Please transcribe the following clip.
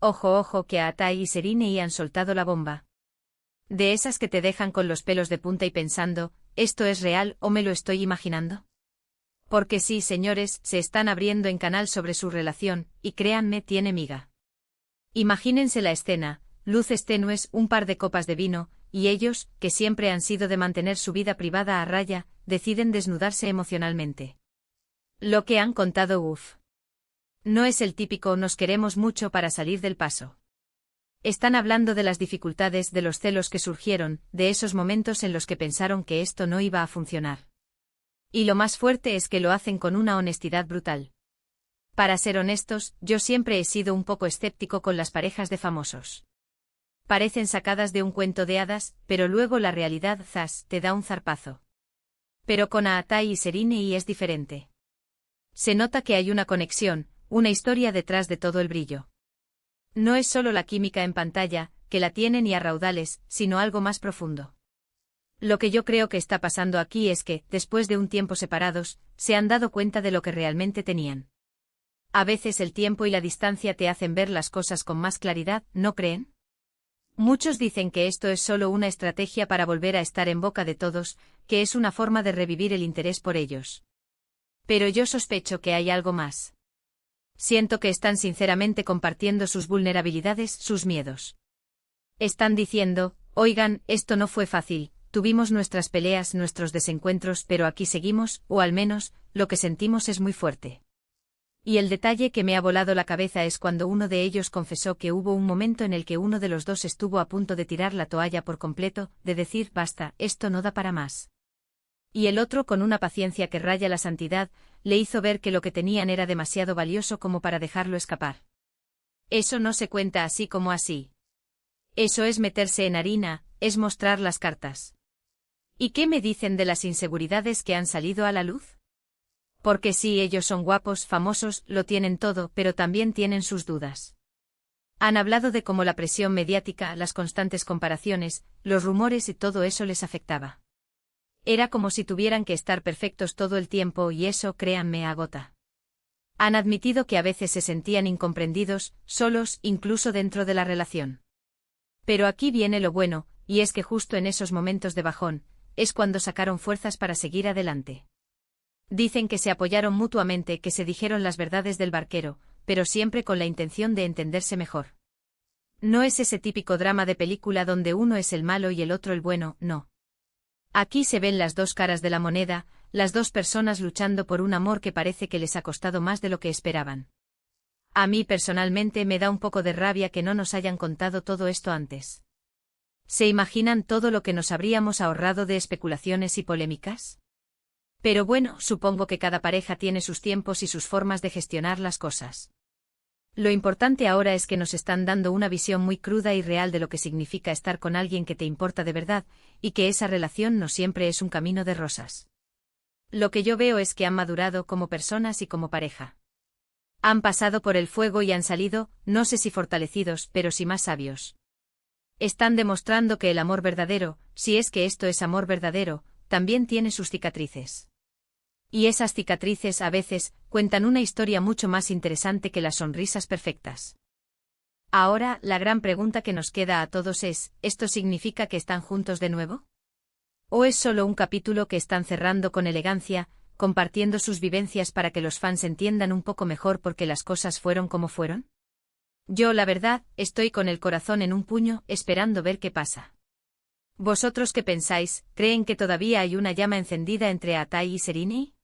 Ojo, ojo, que a Atai y Serine han soltado la bomba. De esas que te dejan con los pelos de punta y pensando, ¿esto es real o me lo estoy imaginando? Porque sí, señores, se están abriendo en canal sobre su relación, y créanme, tiene miga. Imagínense la escena, luces tenues, un par de copas de vino, y ellos, que siempre han sido de mantener su vida privada a raya, deciden desnudarse emocionalmente. Lo que han contado, uff. No es el típico nos queremos mucho para salir del paso. Están hablando de las dificultades, de los celos que surgieron, de esos momentos en los que pensaron que esto no iba a funcionar. Y lo más fuerte es que lo hacen con una honestidad brutal. Para ser honestos, yo siempre he sido un poco escéptico con las parejas de famosos. Parecen sacadas de un cuento de hadas, pero luego la realidad, zas, te da un zarpazo. Pero con Atai y Serine es diferente. Se nota que hay una conexión, una historia detrás de todo el brillo. No es solo la química en pantalla, que la tienen y a raudales, sino algo más profundo. Lo que yo creo que está pasando aquí es que, después de un tiempo separados, se han dado cuenta de lo que realmente tenían. A veces el tiempo y la distancia te hacen ver las cosas con más claridad, ¿no creen? Muchos dicen que esto es solo una estrategia para volver a estar en boca de todos, que es una forma de revivir el interés por ellos. Pero yo sospecho que hay algo más. Siento que están sinceramente compartiendo sus vulnerabilidades, sus miedos. Están diciendo, oigan, esto no fue fácil. Tuvimos nuestras peleas, nuestros desencuentros, pero aquí seguimos, o al menos, lo que sentimos es muy fuerte. Y el detalle que me ha volado la cabeza es cuando uno de ellos confesó que hubo un momento en el que uno de los dos estuvo a punto de tirar la toalla por completo, de decir, basta, esto no da para más. Y el otro, con una paciencia que raya la santidad, le hizo ver que lo que tenían era demasiado valioso como para dejarlo escapar. Eso no se cuenta así como así. Eso es meterse en harina, es mostrar las cartas. ¿Y qué me dicen de las inseguridades que han salido a la luz? Porque sí, ellos son guapos, famosos, lo tienen todo, pero también tienen sus dudas. Han hablado de cómo la presión mediática, las constantes comparaciones, los rumores y todo eso les afectaba. Era como si tuvieran que estar perfectos todo el tiempo y eso, créanme, agota. Han admitido que a veces se sentían incomprendidos, solos, incluso dentro de la relación. Pero aquí viene lo bueno, y es que justo en esos momentos de bajón, es cuando sacaron fuerzas para seguir adelante. Dicen que se apoyaron mutuamente, que se dijeron las verdades del barquero, pero siempre con la intención de entenderse mejor. No es ese típico drama de película donde uno es el malo y el otro el bueno, no. Aquí se ven las dos caras de la moneda, las dos personas luchando por un amor que parece que les ha costado más de lo que esperaban. A mí personalmente me da un poco de rabia que no nos hayan contado todo esto antes. ¿Se imaginan todo lo que nos habríamos ahorrado de especulaciones y polémicas? Pero bueno, supongo que cada pareja tiene sus tiempos y sus formas de gestionar las cosas. Lo importante ahora es que nos están dando una visión muy cruda y real de lo que significa estar con alguien que te importa de verdad, y que esa relación no siempre es un camino de rosas. Lo que yo veo es que han madurado como personas y como pareja. Han pasado por el fuego y han salido, no sé si fortalecidos, pero sí más sabios. Están demostrando que el amor verdadero, si es que esto es amor verdadero, también tiene sus cicatrices. Y esas cicatrices a veces cuentan una historia mucho más interesante que las sonrisas perfectas. Ahora, la gran pregunta que nos queda a todos es, ¿esto significa que están juntos de nuevo? ¿O es solo un capítulo que están cerrando con elegancia, compartiendo sus vivencias para que los fans entiendan un poco mejor por qué las cosas fueron como fueron? Yo, la verdad, estoy con el corazón en un puño, esperando ver qué pasa. ¿Vosotros qué pensáis? ¿Creen que todavía hay una llama encendida entre Atai y Serine?